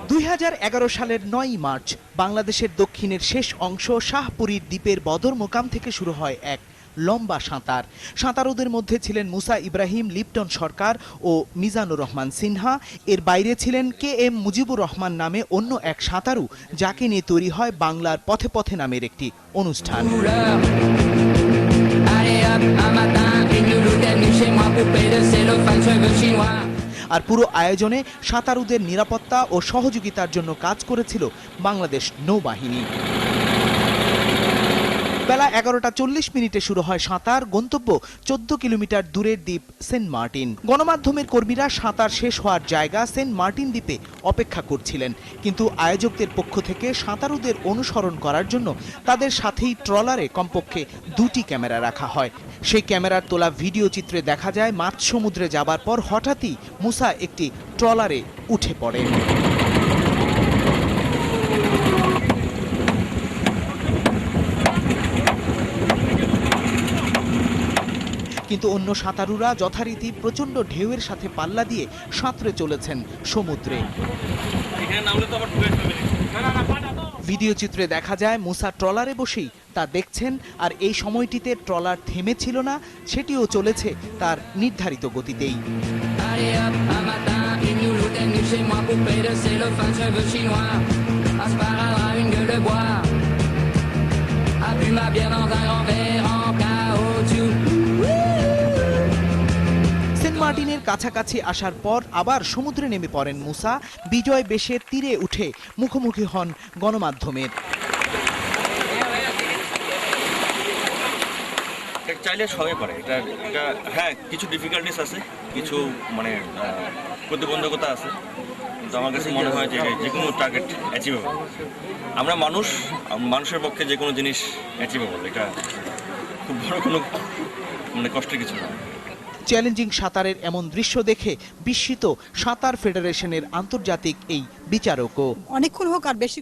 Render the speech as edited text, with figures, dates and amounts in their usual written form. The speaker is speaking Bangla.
2011 সালের 9 মার্চ বাংলাদেশের দক্ষিণের শেষ অংশ শাহপুরীর দ্বীপের বদর মোকাম থেকে শুরু হয় এক লম্বা সাঁতার। সাঁতারুদের মধ্যে ছিলেন মুসা ইব্রাহিম, লিপটন সরকার ও মিজানুর রহমান সিনহা। এর বাইরে ছিলেন KM মুজিবুর রহমান নামে অন্য এক সাঁতারু, যাকে নিয়ে তৈরি হয় বাংলার পথে পথে নামের একটি অনুষ্ঠান। আর পুরো আয়োজনে সাঁতারুদের নিরাপত্তা ও সহযোগিতার জন্য কাজ করেছিল বাংলাদেশ নৌবাহিনী। বেলা 11:40 শুরু হয় সাঁতার। গন্তব্য 14 কিলোমিটার দূরের দ্বীপ সেন্ট মার্টিন। গণমাধ্যমের কর্মীরা সাঁতার শেষ হওয়ার জায়গা সেন্ট মার্টিন দ্বীপে অপেক্ষা করছিলেন, কিন্তু আয়োজকদের পক্ষ থেকে সাঁতারুদের অনুসরণ করার জন্য তাদের সাথেই ট্রলারে কমপক্ষে 2টি ক্যামেরা রাখা হয়। সেই ক্যামেরার তোলা ভিডিও চিত্রে দেখা যায় মাঝ সমুদ্রে যাবার পর হঠাৎই মুসা একটি ট্রলারে উঠে পড়ে। কিন্তু অন্য সাঁতারুরা যথারীতি প্রচণ্ড ঢেউয়ের সাথে পাল্লা দিয়ে সাঁতরে চলেছেন সমুদ্রে। ভিডিও চিত্রে দেখা যায় মুসা ট্রলারে বসেই তা দেখছেন, আর এই সময়টিতে ট্রলার থেমেছিল না, সেটিও চলেছে তার নির্ধারিত গতিতেই। মার্টিনের কাছাকাছি আসার পর আবার সমুদ্রে নেমে পড়েন মুসা। বিজয় বেশে তীরে উঠে মুখোমুখি হন গণমাধ্যমের। চাইলে সবাই পারে এটা। হ্যাঁ, কিছু ডিফিকাল্টিস আছে, কিছু প্রতিবন্ধকতা আছে, কিন্তু আমার কাছে মনে হয় যে কোনো টার্গেট অ্যাচিভেবল। আমরা মানুষের পক্ষে যে কোনো জিনিস অ্যাচিভেবল। এটা খুব বড় কোনো কষ্টের কিছু না। চ্যালেঞ্জিং সাঁতারের এমন দৃশ্য দেখে বিস্মিত সাঁতার ফেডারেশনের আন্তর্জাতিক এই বিচারকও। অনেকক্ষণ হোক আর বেশি